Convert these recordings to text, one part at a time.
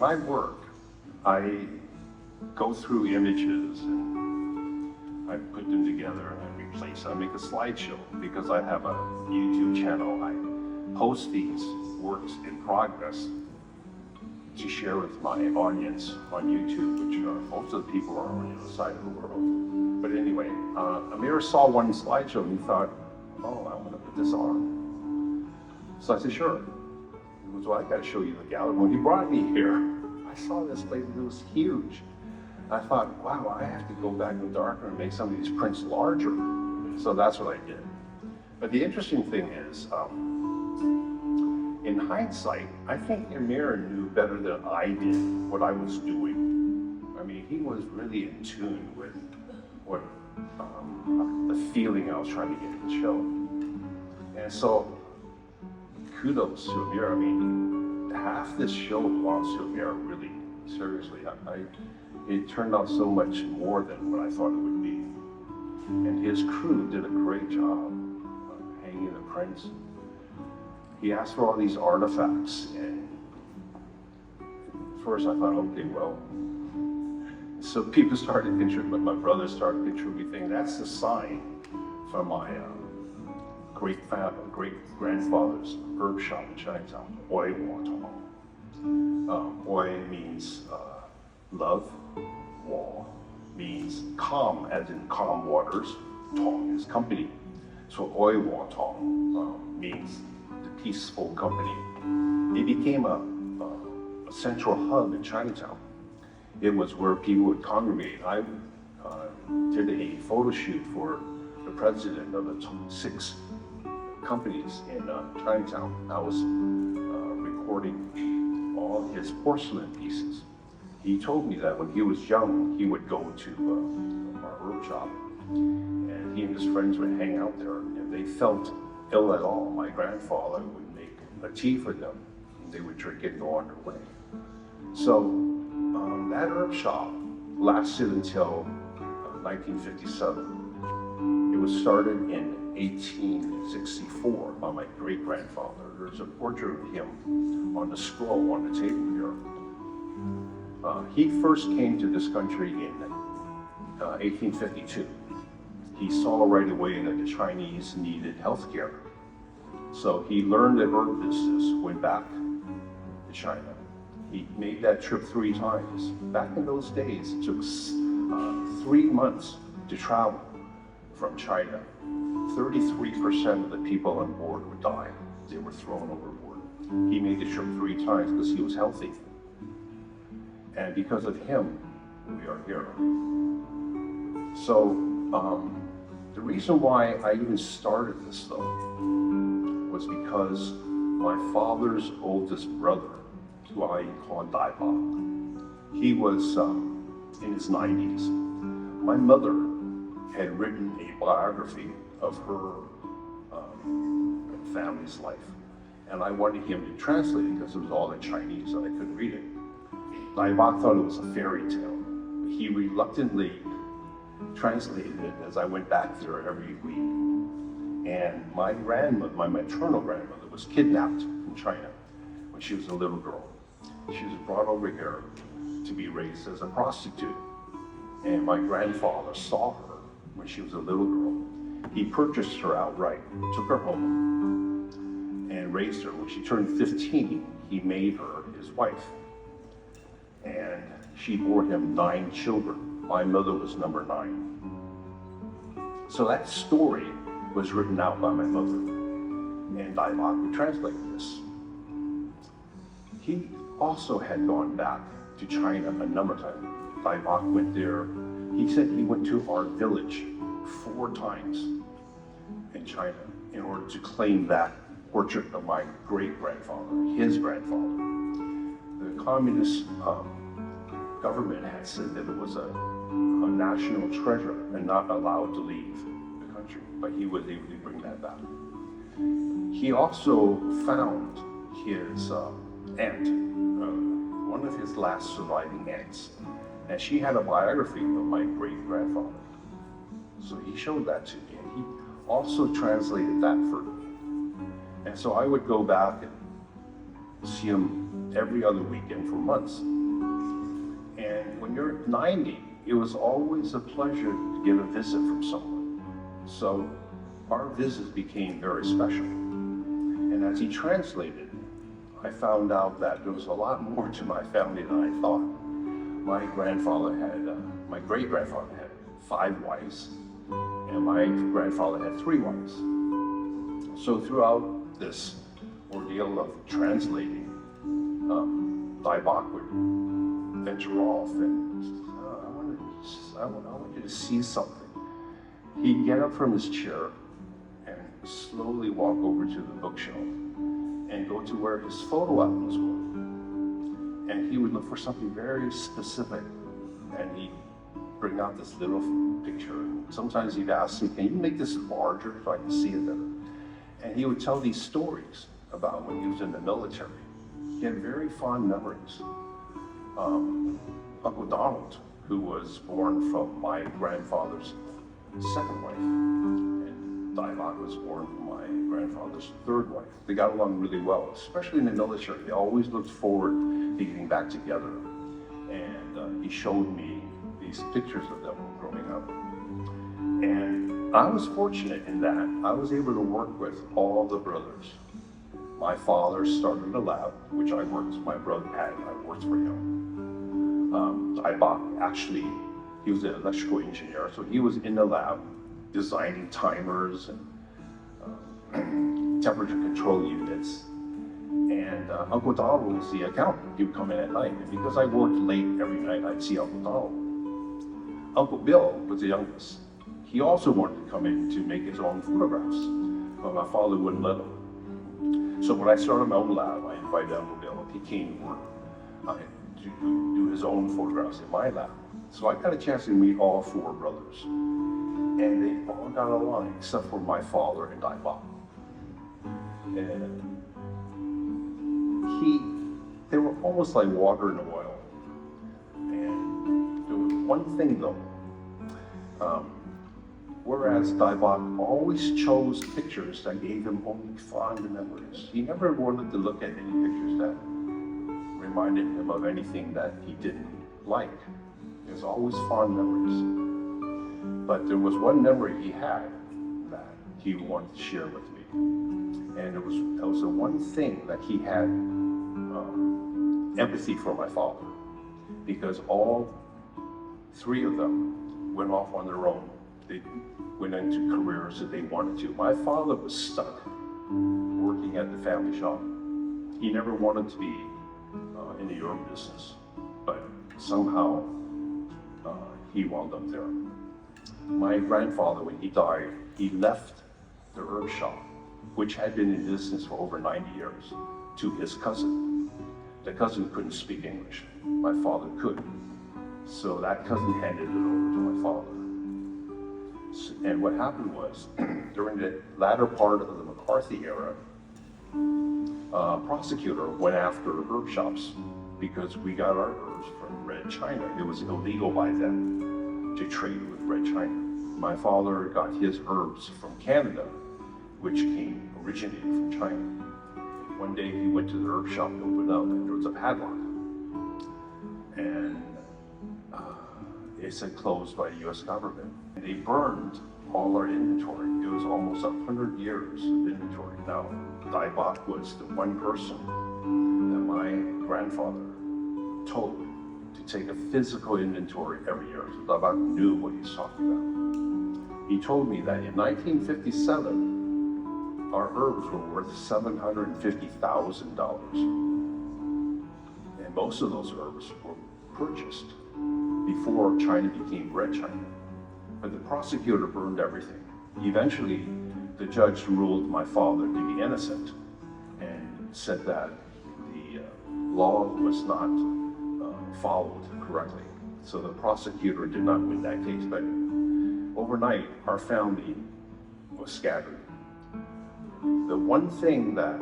when I work, I go through images and I put them together and I replace, I make a slideshow because I have a YouTube channel. I post these works in progress to share with my audience on YouTube, which most of the people are on the other side of the world. But anyway, Amir saw one slideshow and he thought, oh, I'm gonna put this on. So I said, sure. He goes, well, I gotta show you the gallery. When he brought me here, I saw this place, it was huge. I thought, wow, I have to go back in the darker and make some of these prints larger. So that's what I did. But the interesting thing is, in hindsight, I think Amir knew better than I did what I was doing. I mean, he was really in tune with what the feeling I was trying to get in the show. And so, kudos to Amir. I mean, half this show belongs to Amir, really, seriously. It turned out so much more than what I thought it would be. And his crew did a great job of hanging the prints. He asked for all these artifacts, and at first I thought, okay, well, so people started contributing, my brother started contributing. That's the sign from my great-grandfather's herb shop in Chinatown, Oi Wong. Oi means love, Wong means calm, as in calm waters, Tong is company. So Oi Wong Tong means peaceful company. It became a central hub in Chinatown. It was where people would congregate. I did a photo shoot for the president of the 6 companies in Chinatown. I was recording all his porcelain pieces. He told me that when he was young, he would go to our herb shop, and he and his friends would hang out there, and they felt ill at all. My grandfather would make a tea for them, and they would drink it and go on their way. So that herb shop lasted until 1957. It was started in 1864 by my great-grandfather. There's a portrait of him on the scroll on the table here. He first came to this country in 1852. He saw right away that the Chinese needed health care. So he learned the herb business, went back to China. He made that trip 3 times. Back in those days, it took 3 months to travel from China. 33% of the people on board would die. They were thrown overboard. He made the trip 3 times because he was healthy. And because of him, we are here. So, the reason why I even started this, though, was because my father's oldest brother, who I call Dai Ba, he was in his 90s. My mother had written a biography of her family's life, and I wanted him to translate it because it was all in Chinese and I couldn't read it. Dai Ba thought it was a fairy tale. He reluctantly translated it as I went back there every week. And my grandmother, my maternal grandmother, was kidnapped from China when she was a little girl. She was brought over here to be raised as a prostitute. And my grandfather saw her when she was a little girl. He purchased her outright, took her home, and raised her. When she turned 15, he made her his wife. And she bore him 9 children. My mother was number 9. So that story was written out by my mother, and Dai Ba translated this. He also had gone back to China a number of times. Dai Ba went there. He said he went to our village 4 times in China in order to claim that portrait of my great-grandfather, his grandfather. The communist government had said that it was a national treasure and not allowed to leave the country, but he was able to bring that back. He also found his aunt, one of his last surviving aunts, and she had a biography of my great-grandfather. So he showed that to me, and he also translated that for me. And so I would go back and see him every other weekend for months. And when you're 90, it was always a pleasure to get a visit from someone. So our visits became very special. And as he translated, I found out that there was a lot more to my family than I thought. My great-grandfather had 5 wives, and my grandfather had 3 wives. So throughout this ordeal of translating, Dai Bok would venture off and I want you to see something. He'd get up from his chair and slowly walk over to the bookshelf and go to where his photo albums were. And he would look for something very specific, and he'd bring out this little picture. Sometimes he'd ask me, can you make this larger so I can see it better? And he would tell these stories about when he was in the military. He had very fond memories. Uncle Donald, who was born from my grandfather's 2nd wife, and Dai Bok was born from my grandfather's 3rd wife. They got along really well, especially in the military. They always looked forward to getting back together. And he showed me these pictures of them growing up. And I was fortunate in that I was able to work with all the brothers. My father started a lab, which I worked, my brother had, I worked for him. Dai Bok, actually, he was an electrical engineer, so he was in the lab designing timers and temperature control units. And Uncle Donald was the accountant. He would come in at night, and because I worked late every night, I'd see Uncle Donald. Uncle Bill was the youngest. He also wanted to come in to make his own photographs, but my father wouldn't let him. So when I started my own lab, I invited Uncle Bill. He came to work to do his own photographs in my lab. So I got a chance to meet all 4 brothers. And they all got along, except for my father and Dai Bok. And they were almost like water and oil. And there was one thing though, whereas Dai Bok always chose pictures that gave him only fond memories. He never wanted to look at any pictures that reminded him of anything that he didn't like. There's always fond memories. But there was one memory he had that he wanted to share with me. And it was the one thing that he had empathy for my father, because all 3 of them went off on their own. They went into careers that they wanted to. My father was stuck working at the family shop. He never wanted to be in the herb business, but somehow he wound up there. My grandfather, when he died, he left the herb shop, which had been in business for over 90 years, to his cousin. The cousin couldn't speak English. My father could. So that cousin handed it over to my father. And what happened was, during the latter part of the McCarthy era, a prosecutor went after herb shops because we got our herbs from Red China. It was illegal by then to trade with Red China. My father got his herbs from Canada, which originated from China. One day he went to the herb shop to open up, and there was a padlock. And it said closed by the US government. And they burned all our inventory. It was almost 100 years of inventory. Now, Dai Bok was the one person that my grandfather told to take a physical inventory every year. So Dai Bok knew what he was talking about. He told me that in 1957, our herbs were worth $750,000. And most of those herbs were purchased before China became Red China. But the prosecutor burned everything. Eventually, the judge ruled my father to be innocent and said that the law was not followed correctly. So the prosecutor did not win that case. But overnight, our family was scattered. The one thing that,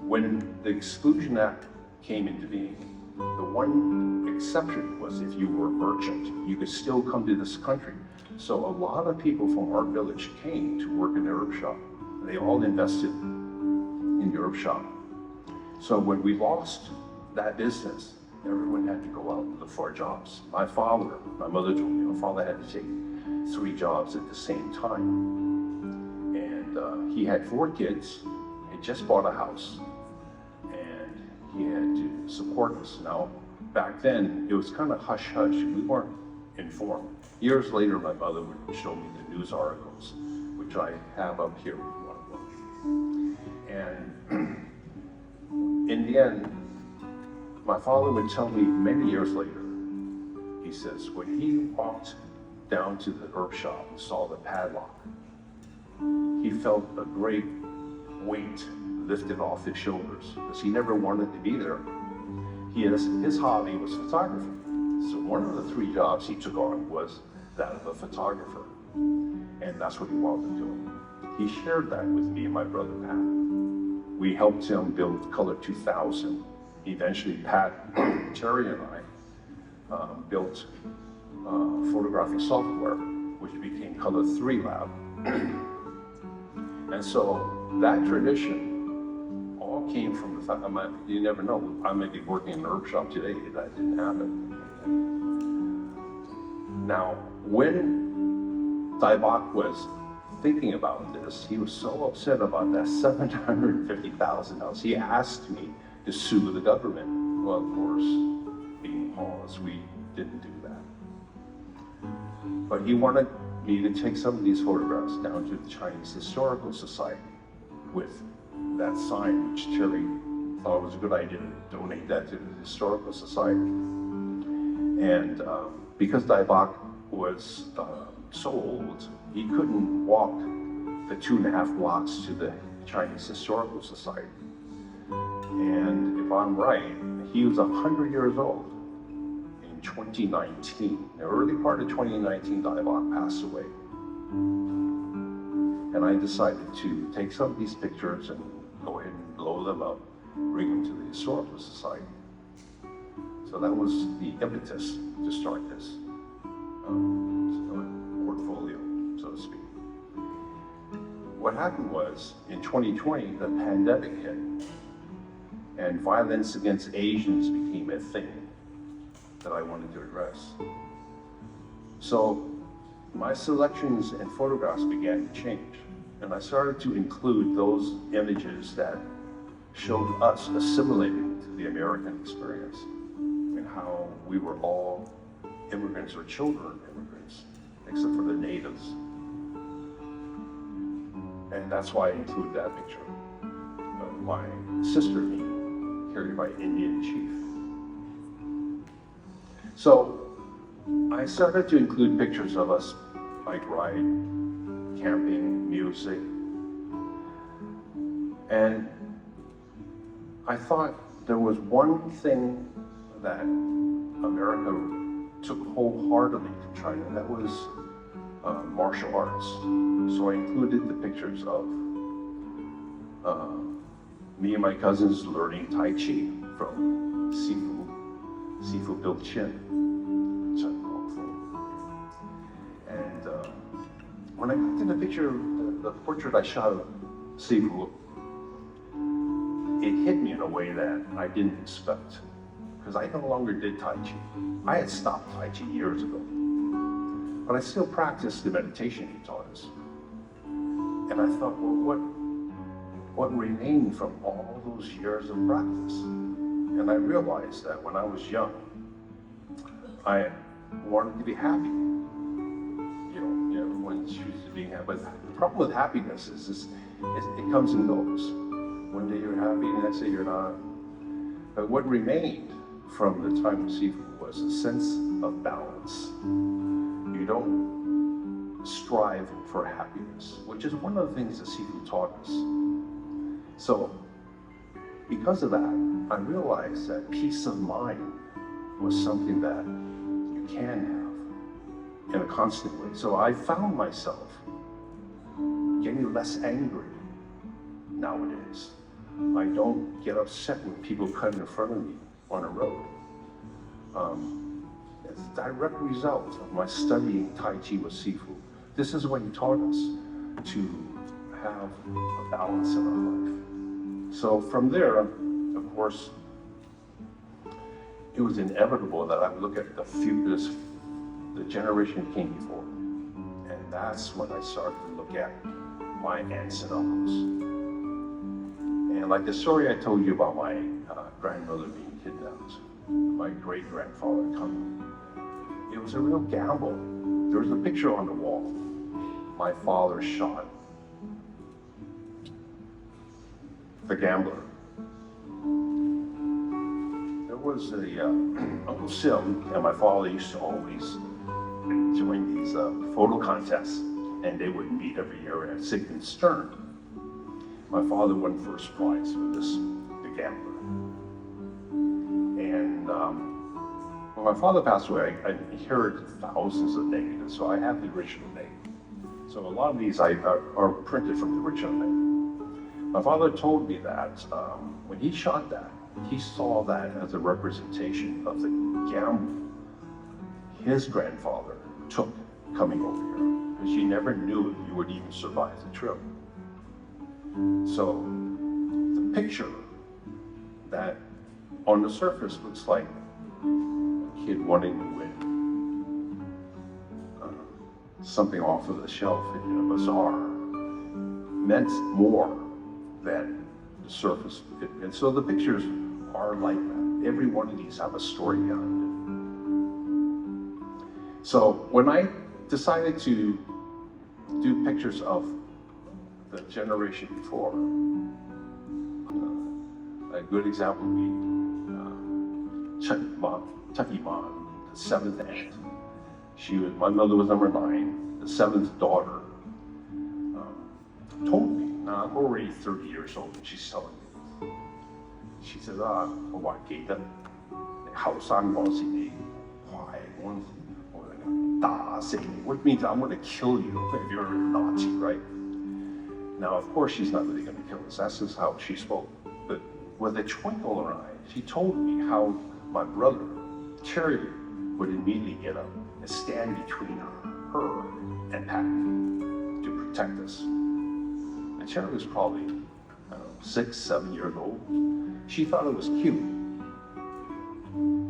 when the Exclusion Act came into being, the one exception was if you were a merchant, you could still come to this country. So a lot of people from our village came to work in the herb shop. They all invested in the herb shop. So when we lost that business, everyone had to go out and look for jobs. My mother told me, my father had to take 3 jobs at the same time. And he had 4 kids, he just bought a house, and he had to support us. Now, back then, it was kind of hush-hush, we weren't informed. Years later, my mother would show me the news articles, which I have up here if you want to look. And in the end, my father would tell me many years later, he says, when he walked down to the herb shop and saw the padlock, he felt a great weight lifted off his shoulders, because he never wanted to be there. His hobby was photography. So one of the 3 jobs he took on was that of a photographer. And that's what he wanted to do. He shared that with me and my brother Pat. We helped him build Color 2000. Eventually, Pat, Terry, and I built photographic software, which became Color 3 Lab. And so that tradition all came from the fact, you never know, I may be working in an herb shop today, that didn't happen. Now, when Daibak was thinking about this, he was so upset about that $750,000. He asked me to sue the government. Well, of course, being Paul's, we didn't do that. But he wanted me to take some of these photographs down to the Chinese Historical Society with that sign, which Terry thought was a good idea to donate that to the Historical Society. And because Daibak was so old, he couldn't walk the 2.5 blocks to the Chinese Historical Society. And if I'm right, he was 100 years old in 2019. The early part of 2019, Daibak passed away. And I decided to take some of these pictures and go ahead and blow them up, bring them to the Historical Society. So that was the impetus to start this portfolio, so to speak. What happened was, in 2020, the pandemic hit, and violence against Asians became a thing that I wanted to address. So my selections and photographs began to change, and I started to include those images that showed us assimilating to the American experience, and how we were all immigrants or children of immigrants, except for the natives. And that's why I include that picture of my sister and me, carried by Indian chief. So I started to include pictures of us, bike ride, camping, music. And I thought there was one thing that America took wholeheartedly to China, and that was martial arts. So I included the pictures of me and my cousins learning Tai Chi from Sifu Bill Chin, Kung Fu. And when I got to the picture, the portrait I shot of Sifu, it hit me in a way that I didn't expect, because I no longer did Tai Chi. I had stopped Tai Chi years ago, but I still practiced the meditation he taught us. And I thought, well, what remained from all those years of practice? And I realized that when I was young, I wanted to be happy. Everyone chooses to be happy. But the problem with happiness is it comes and goes. One day you're happy, the next day you're not. But what remained from the time of Sifu was a sense of balance. You don't strive for happiness, which is one of the things that Sifu taught us. So, because of that, I realized that peace of mind was something that you can have in a constant way. So I found myself getting less angry nowadays. I don't get upset when people cut in front of me on a road. It's a direct result of my studying Tai Chi with Sifu. This is what he taught us, to have a balance in our life. So from there, of course, it was inevitable that I would look at the generation that came before. And that's when I started to look at my aunts and uncles. And like the story I told you about my grandmother being kidnapped, my great-grandfather coming, it was a real gamble. There was a picture on the wall. My father shot the gambler. There was a Uncle Sim and my father used to always join these photo contests, and they would meet every year at Sigmund Stern. My father won first prize for the gambler. And when my father passed away, I inherited thousands of negatives, so I have the original negative. So a lot of these are printed from the original negative. My father told me that when he shot that, he saw that as a representation of the gamble his grandfather took coming over here, because you never knew if you would even survive the trip. So the picture that on the surface looks like a kid wanting to win something off of the shelf in a bazaar meant more than the surface. And so the pictures are like that. Every one of these have a story behind it. So when I decided to do pictures of the generation before, a good example would be Chucky Mom, the seventh aunt. My mother was number 9, the seventh daughter, told me, now I'm already 30 years old, and she's telling me. She said, 我還記得你後生嗰時你壞嗰陣時，我打死你, which means I'm going to kill you if you're naughty, right? Now, of course, she's not really going to kill us. That's just how she spoke. But with a twinkle in her eye, she told me how my brother, Cherry, would immediately get up and stand between her and Pat to protect us. And Cherry was probably, I don't know, 6, 7 years old. She thought it was cute.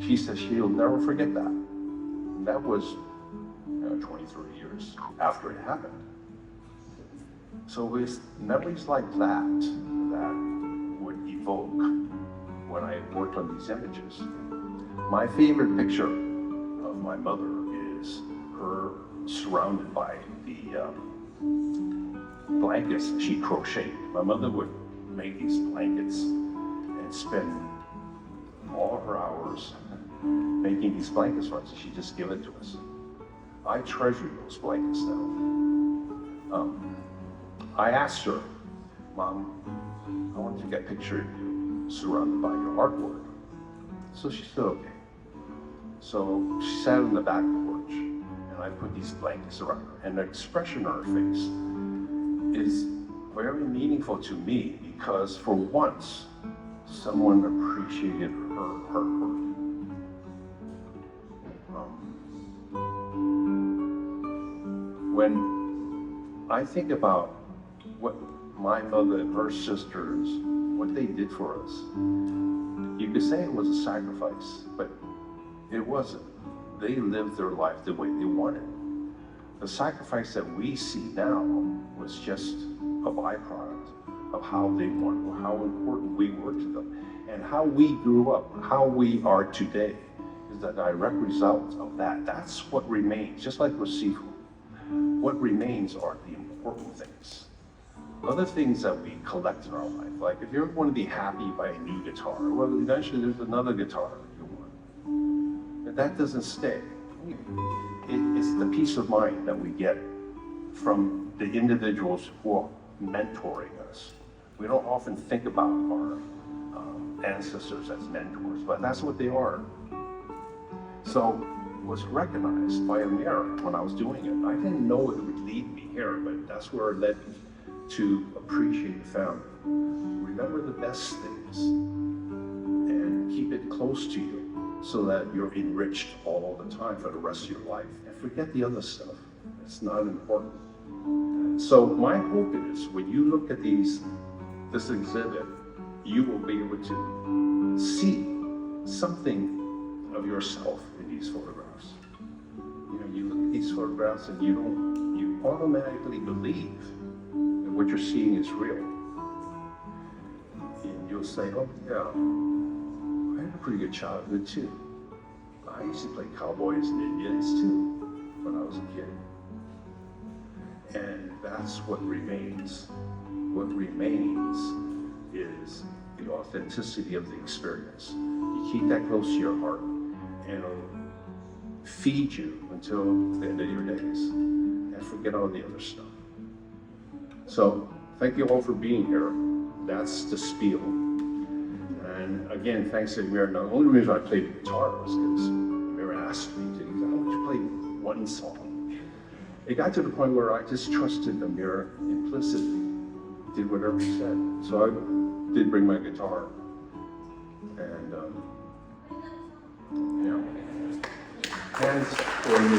She said she'll never forget that. And that was 20, 30 years after it happened. So it's memories like that that would evoke when I worked on these images. My favorite picture of my mother is her surrounded by the blankets she crocheted. My mother would make these blankets and spend all her hours making these blankets for us. She'd just give it to us. I treasure those blankets now. I asked her, Mom, I want to get a picture of you surrounded by your artwork. So she said, okay. So she sat on the back porch, and I put these blankets around her, and the expression on her face is very meaningful to me, because for once, someone appreciated her artwork. When I think about what my mother and her sisters, what they did for us, you could say it was a sacrifice, but it wasn't. They lived their life the way they wanted. The sacrifice that we see now was just a byproduct of how they wanted, how important we were to them, and how we grew up, how we are today is a direct result of that. That's what remains, just like with seafood. What remains are the important things. Other things that we collect in our life, like if you want to be happy by a new guitar, well, eventually there's another guitar you want. And that doesn't stay. It's the peace of mind that we get from the individuals who are mentoring us. We don't often think about our ancestors as mentors, but that's what they are. So it was recognized by a mirror when I was doing it. I didn't know it would lead me here, but that's where it led me to appreciate the family. Remember the best things and keep it close to you so that you're enriched all the time for the rest of your life. And forget the other stuff. It's not important. So my hope is when you look at this exhibit, you will be able to see something of yourself in these photographs. You know, you look at these photographs and you automatically believe that what you're seeing is real. And you'll say, oh yeah, I had a pretty good childhood too. I used to play cowboys and Indians too when I was a kid. And that's what remains. What remains is the authenticity of the experience. You keep that close to your heart and it'll feed you until the end of your days and forget all the other stuff. So thank you all for being here. That's the spiel. And again, thanks to Amir. The only reason I played the guitar was because Amir asked me to. He said, how would you play one song? It got to the point where I just trusted Amir implicitly, did whatever he said. So I did bring my guitar, and yeah, hands for me.